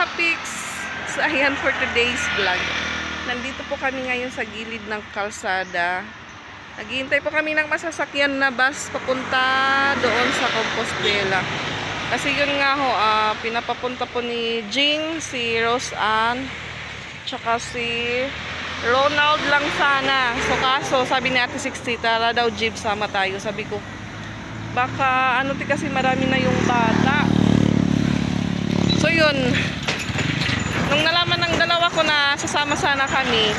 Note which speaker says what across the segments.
Speaker 1: kapiks. So ayan for today's vlog. Nandito po kami ngayon sa gilid ng kalsada. Naghihintay po kami ng masasakyan na bus papunta doon sa Compostela. Kasi yun nga ho, pinapapunta po ni Jing, si Rose Ann, tsaka si Ronald lang sana. So kaso sabi ni Ate 60, tara daw jeep, sama tayo. Sabi ko, baka ano kasi marami na yung bata. So yun, nung nalaman ng dalawa ko na sasama sana kami,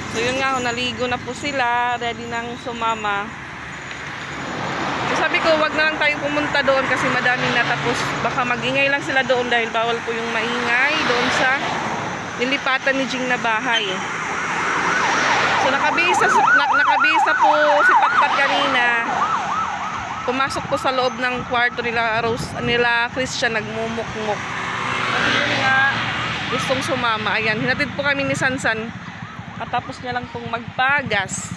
Speaker 1: so yun nga, naligo na po sila, ready nang sumama. So sabi ko, wag na lang tayo pumunta doon kasi madaming natapos. Baka magingay lang sila doon dahil bawal po yung maingay doon sa nilipatan ni Jing na bahay. So nakabisa po si Patpat kanina. Pumasok po sa loob ng kwarto nila Christian, nagmumukmuk. Yun nga, gustong sumama. Ayan, hinatid po kami ni Sansan. Katapos niya lang pong magpagas.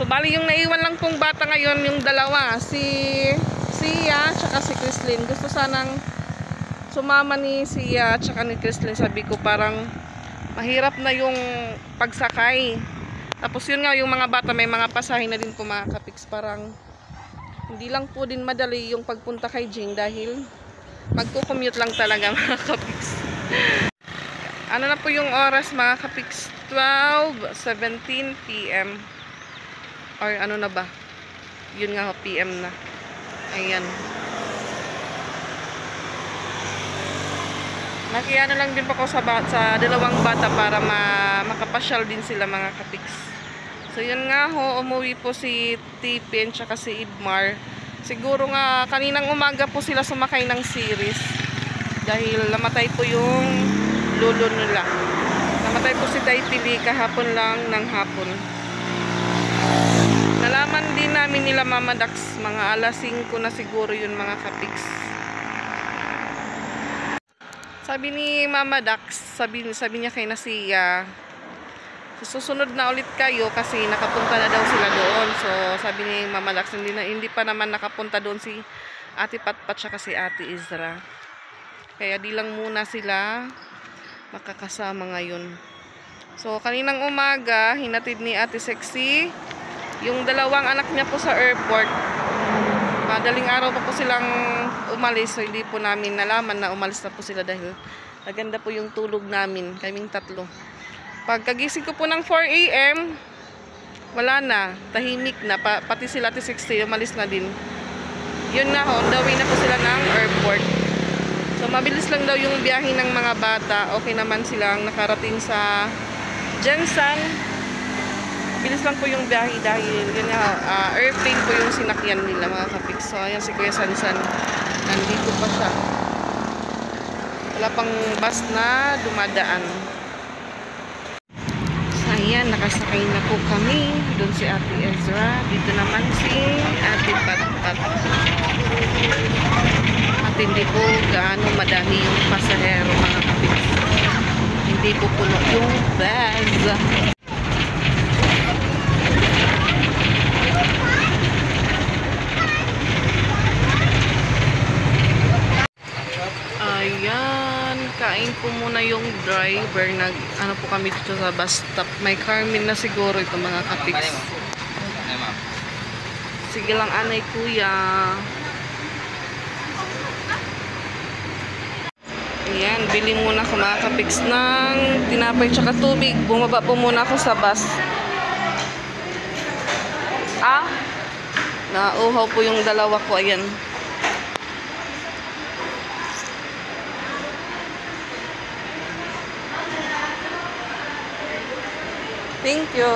Speaker 1: So bali yung naiwan lang pong bata ngayon, yung dalawa, si Sia tsaka si Chrislyn. Gusto sanang sumama ni Sia tsaka ni Chrislyn. Sabi ko parang mahirap na yung pagsakay. Tapos yun nga, yung mga bata may mga pasahe na din po mga kapiks. Parang hindi lang po din madali yung pagpunta kay Jing dahil magko-commute lang talaga mga kapiks. Ano na po yung oras mga kapiks? 12:17 PM. Or ano na ba? Yun nga, PM na. Ayan. Nakiano lang din po ako sa dalawang bata para makapasyal din sila mga kapiks. So yun nga ho, umuwi po si Tipin tsaka si Idmar. Siguro nga kaninang umaga po sila sumakay ng series dahil namatay po yung lolo nila. Namatay po si Taipili kahapon lang ng hapon. Nalaman din namin nila Mama Dax, mga alas 5 na siguro yun mga kapiks. Sabi ni Mama Dax, sabi niya kay Nasiya, susunod na ulit kayo kasi nakapunta na daw sila doon. So sabi ni Mama Dax, hindi pa naman nakapunta doon si Ate Patpat tsaka si Ate Izra. Kaya di lang muna sila makakasama ngayon. So kaninang umaga, hinatid ni Ate Sexy yung dalawang anak niya po sa airport. Madaling araw pa po silang umalis, so hindi po namin nalaman na umalis na po sila dahil maganda po yung tulog namin, kaming tatlo. Pagkagising ko po ng 4 AM, wala na, tahimik na, pati sila Ate 60 umalis na din. Yun na ho, on the way na po sila ng airport. So mabilis lang daw yung biyahe ng mga bata, okay naman silang nakarating sa Jensen. Bilis lang po yung biyahe dahil airplane po yung sinakyan nila mga kapiks. So ayan si Kuya Sansan, nandito pa siya. Wala pang bus na dumadaan. So ayan, nakasakay na po kami. Doon si Ate Ezra, dito naman si Ate Patpat. At hindi po gaano madami yung pasahero mga kapiks. Hindi po puno yung bus. Ayan, kain po muna yung driver. Ano po kami dito sa bus stop. May Carmen na siguro ito mga kapiks. Sige lang anay kuya. Ayan, bili muna ako mga kapiks ng tinapay tsaka tubig. Bumaba po muna ako sa bus. Nauhaw po yung dalawa ko. Ayan. Thank you.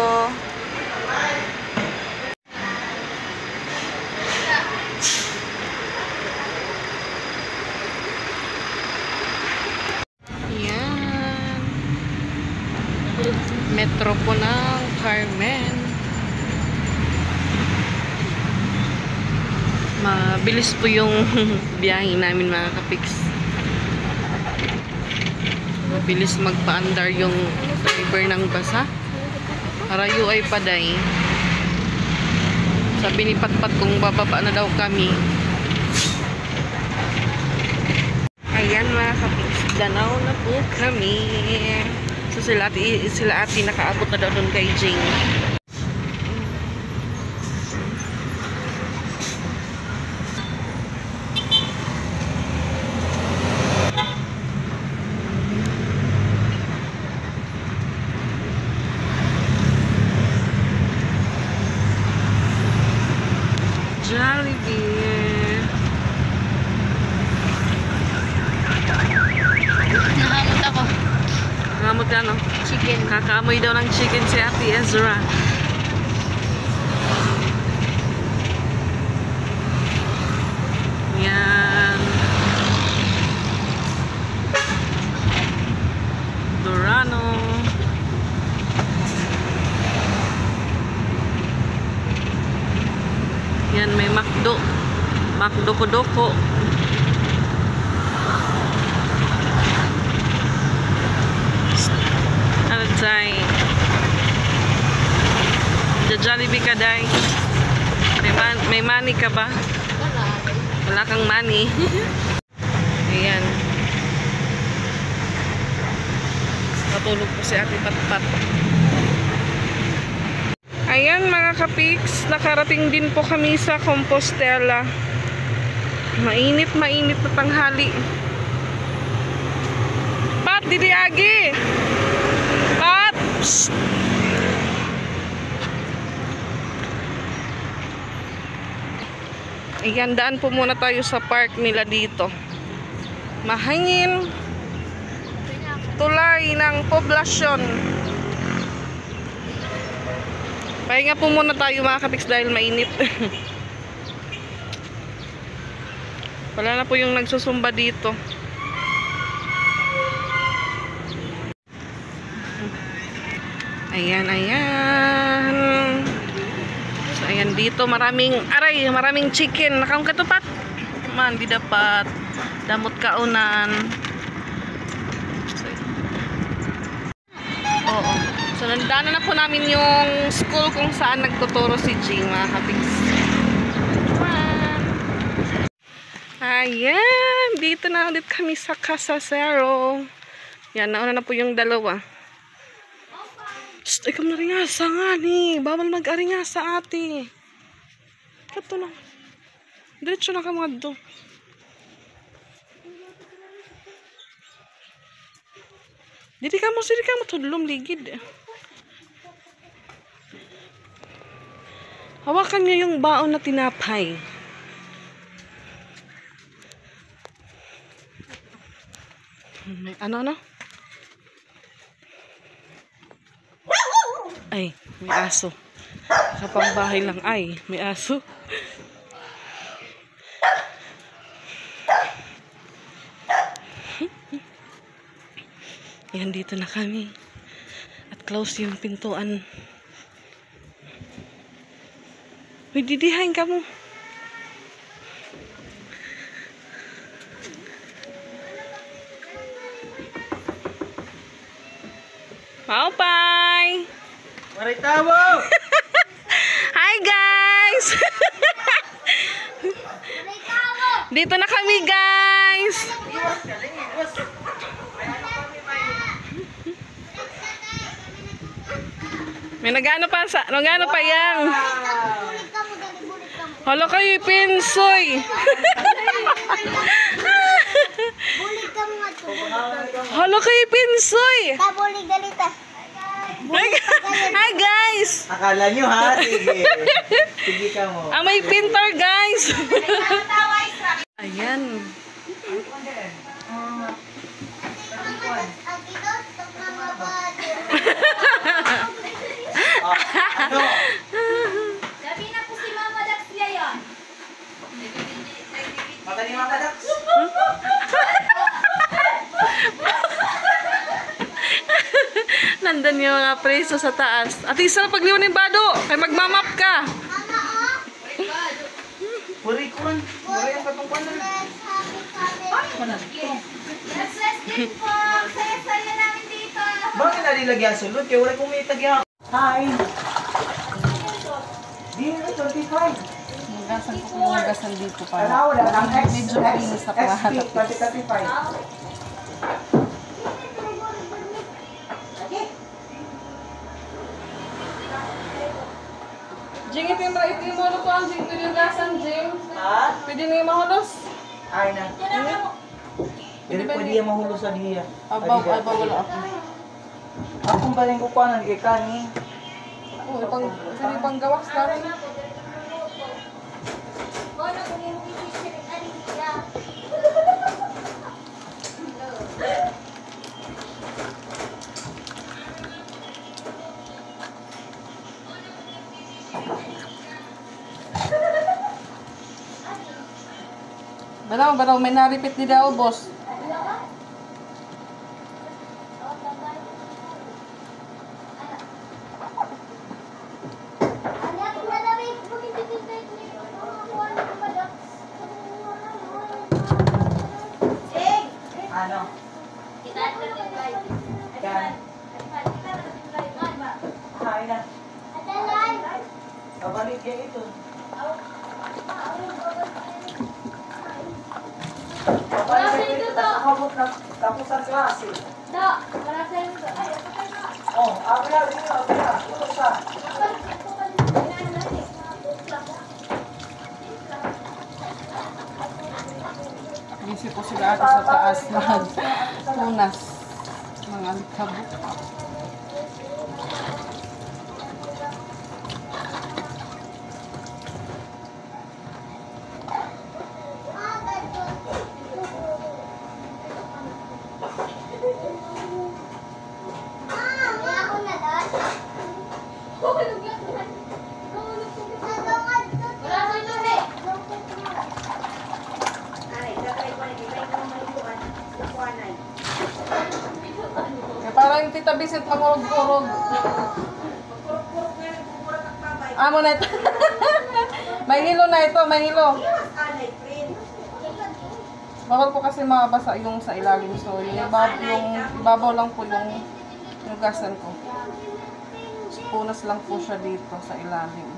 Speaker 1: Yan. Metro po ng Carmen. Mabilis po yung biyahe namin mga kapiks. Mabilis magpa-andar yung driver ng basa. Harayo ay paday. Sabi ni Patpat kung bababa na daw kami. Magdanaw na po kami. So sila ate nakaabot na daw doon kay Jing. Jollibee.
Speaker 2: Nakamot ako.
Speaker 1: Nakamot ka, no?
Speaker 2: Chicken.
Speaker 1: Kakaamoy daw ng chicken si Ate Ezra. Yan. Dorano. Yan, may McDo. McDo Kodoko. Ano tayo? Jollibee ka, day. May money ka ba? Wala kang money. Ayan. Natulog po si Ate Patpat. Ayan mga kapiks, nakarating din po kami sa Compostela. Mainit na tanghali. Pat, Didi Agi! Pat! Psst! Ayan, daan po muna tayo sa park nila dito. Mahangin. Tulay ng poblasyon. Pahinga po muna tayo mga kapiks dahil mainit. Wala na po yung nagsusumba dito. Ayan. So ayan dito maraming chicken. Nakaong katupat. Man, di dapat. Damot kaunan. Oo. So, nandaanan na po namin yung school kung saan nagtuturo si Jing, mga kapiks. Ayan! Dito na ulit kami sa Casa Zero. Yan, nauna na po yung dalawa. Shhh! Ikaw na ringasa nga ni. Bawal mag-aringasa ate. Kato na. Diretso na ka mga do. Didi ka mo tudlom ligid. Hawakan niyo yung baon na tinapay. Ano? Ay, may aso. Kapang bahay lang ay, may aso. Yan, dito na kami. At close yung pintuan. Uy, didihain ka mo. Maupay!
Speaker 3: Maray tabo!
Speaker 1: Hi guys! Dito na kami guys! May nagano pa yang. Hala kayo, pinsoy. Hala kayo, pinsoy.
Speaker 2: Tabulig dalita.
Speaker 1: Hi guys.
Speaker 3: Akala nyo ha? Sige. Sige ka mo.
Speaker 1: May pintor guys. Ayan.
Speaker 3: Ano?
Speaker 2: Sabi na po si Mama Dax niya yun.
Speaker 3: Mata ni Mama Dax.
Speaker 1: Nandun yung mga preso sa taas. At isa pagliwan ng bado. Kaya magmamap ka.
Speaker 3: Puri kun. Puri ang katungkuan na.
Speaker 2: Let's din po. Saya-saya namin dito.
Speaker 3: Bakit nalilagyan sulod? Kaya wala kong may tagya. Hi! Di na 25.
Speaker 1: Magasan ko kung magasan dito para.
Speaker 3: Ano, wala kang X,
Speaker 1: Medyo
Speaker 3: X,
Speaker 1: pinis na
Speaker 3: XP,
Speaker 1: pa.
Speaker 3: 2035.
Speaker 1: Jing, ito yung mahulo ko ang Jing. Pwede yung lasan, Jing.
Speaker 3: Ha?
Speaker 1: Pwede na yung mahulos.
Speaker 3: Ay na. Pwede yung mahulog sa diya.
Speaker 1: Abaw, wala ako.
Speaker 3: Akong baling ko pa kay kani.
Speaker 1: Oo, pang gawas lang. Badaw, may naripit ni daw, boss.
Speaker 3: Ano? Kan. Ay na. Kabalik kayo ito. Tapos ang klase. Oh, abla, dito, abla. Ito sa.
Speaker 1: Busy po sila ate sa taas mag-punas. Mga alikabok. Kaya parang Tita Vincent pangurog-urog. Amo na ito. May hilo na ito, may hilo. Bawal po kasi mabasa yung sa ilalim. So, yung ibabaw lang po yung nugasan ko. So, punas lang po siya dito sa ilalim.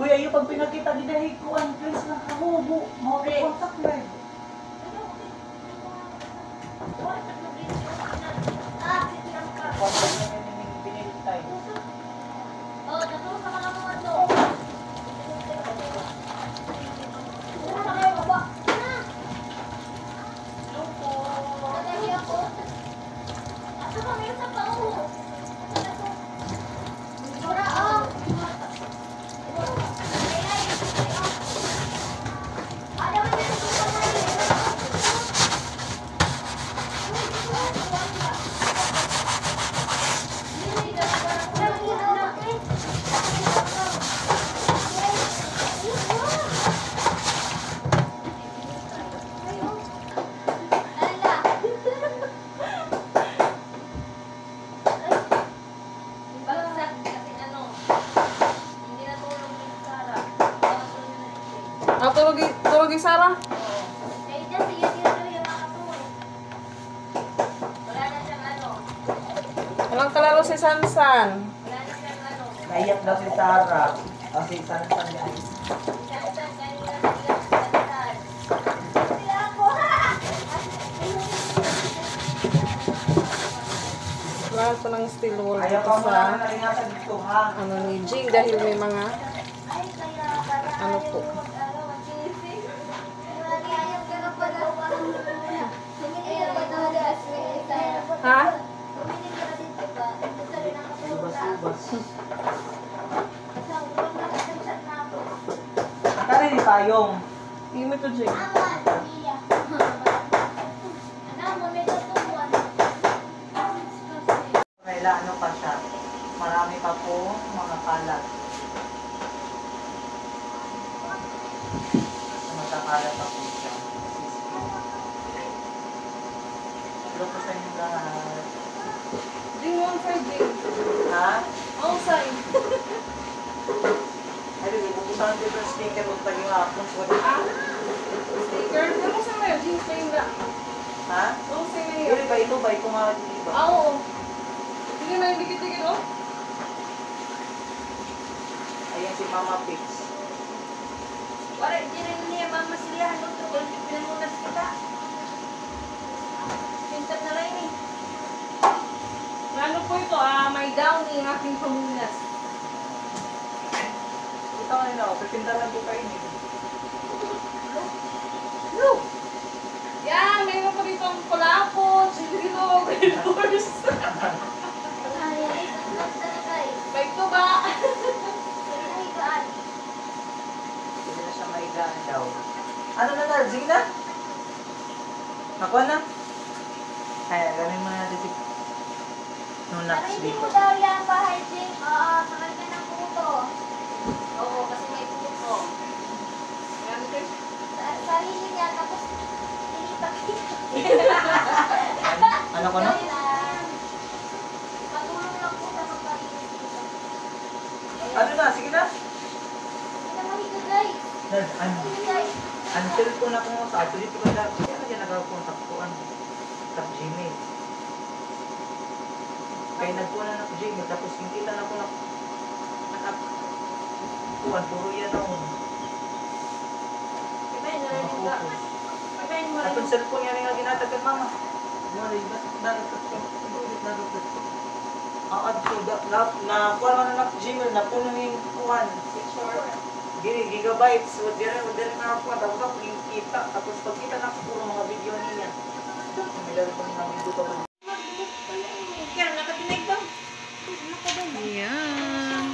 Speaker 3: Kuya, yung pag pinakita ni dahil ko ang place ng kahubo, kontak na eh. Kontak na yung pinilitay. Tulog yung Sarah. Walang kalaro si Sansan. Naiyak daw si Sarah. Kasi Sansan yan.
Speaker 1: Lahat po ng steel wool
Speaker 3: Ayaw
Speaker 1: dito
Speaker 3: pa mo
Speaker 1: sa
Speaker 3: lang naringatan dito ha.
Speaker 1: ano ni Jing dahil may mga ano po. Ha?
Speaker 3: Ubas-ubas. Akala ni Payong.
Speaker 1: Hindi mo ito, Jing.
Speaker 3: Kaila ano pa siya. Marami pa po mga kalat. Magkakalat pa po siya. Hello po sa inyo lahat.
Speaker 1: Jing, one side, Jing.
Speaker 3: Ha?
Speaker 1: Outside.
Speaker 3: Ay, ibubusan dito yung sticker. Huwag tayo nga hapon.
Speaker 1: Sticker. Ano sa mga Jing? Pain na.
Speaker 3: Ha?
Speaker 1: Oo, sige.
Speaker 3: Yun ba ito? Ba ito nga diba?
Speaker 1: Oo. Sige na, hindi kita oh.
Speaker 3: Ayan si Mama Pix.
Speaker 2: Wala, di rin niya mamasilahan ito. Kung pinamunas kita. Pintat na lang eh.
Speaker 1: Ano po ito? May downy ang aking pamunas.
Speaker 3: Ito nga nila, pipintalan ko kayo niyo.
Speaker 1: No! Yan, mayroon pa dito ang kulapot, sililo, red horse.
Speaker 2: Ay, ang lang talaga eh.
Speaker 1: Bike to ba?
Speaker 2: Hindi na higaan.
Speaker 3: Hindi na siya maigaan daw. Ano na na? Sige na? Nakuha na? Ay, gamin mo na natin si
Speaker 2: Pero
Speaker 3: nuts
Speaker 2: hindi
Speaker 3: dito.
Speaker 2: mo daw yan bahay, Jing. Oo, sa kanya ng puto. Oo, kasi may puto.
Speaker 1: Yan, ito.
Speaker 2: Sarili niya, tapos nilipat niya.
Speaker 3: Ano ko na?
Speaker 2: Dahil lang. Patulong lang po sa magpalinis dito.
Speaker 3: Ano na? Sige na?
Speaker 2: Hindi na mahiga, guys. Hindi, guys.
Speaker 3: Ang cellphone ako mo sa dito ko na. Kaya na yan nagkakontak ko sa Gmail. Kaya nagpuna na ko Gmail. Tapos kita na ko na kuwan. Puro yan ako.
Speaker 2: Ibahin na rin ka. Ibahin mo rin
Speaker 3: Atong
Speaker 2: yung...
Speaker 3: cellphone yan nga ginatagan mama. Mari, dagat ko. Na kuwan man na Gmail na puno yung kuwan. Dili gigabytes, so dili na ako tapos ako kita tapos pagkita na ako puro mga video niya. Milari ko mga video pa.
Speaker 2: Kaya nakatinag ba?
Speaker 1: Yan.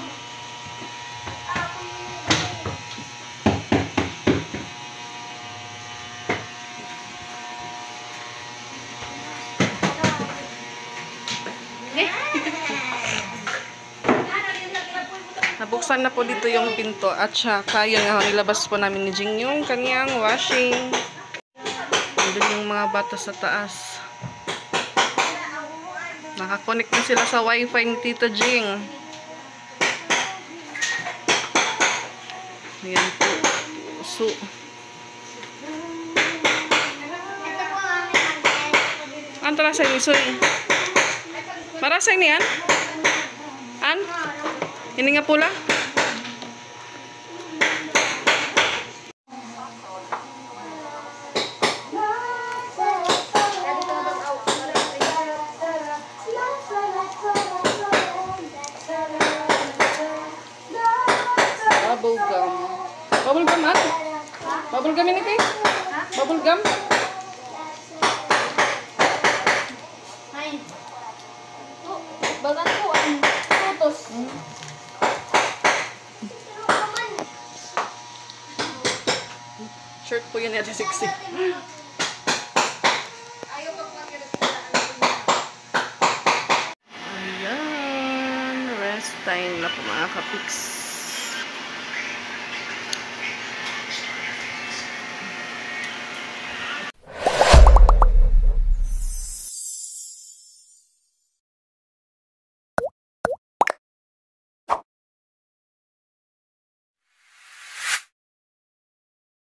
Speaker 1: Nabuksan na po dito yung pinto at saka yun nga nilabas po namin ni Jing yung kanyang washing. Nandun yung mga bata sa taas. Nakakonect na sila sa wifi ni Tito Jing. Ayan po. So, ang tarasay ni Soy. Marasay niyan? An? Ini nga pula? Bubble gum. Bubble gum, at? Bubble gum ini kay? Bubble gum?
Speaker 2: Ay. Bagan ko ang tutos.
Speaker 1: Shirt po yun yata sexy. Ayan. Rest time na po mga kapiks.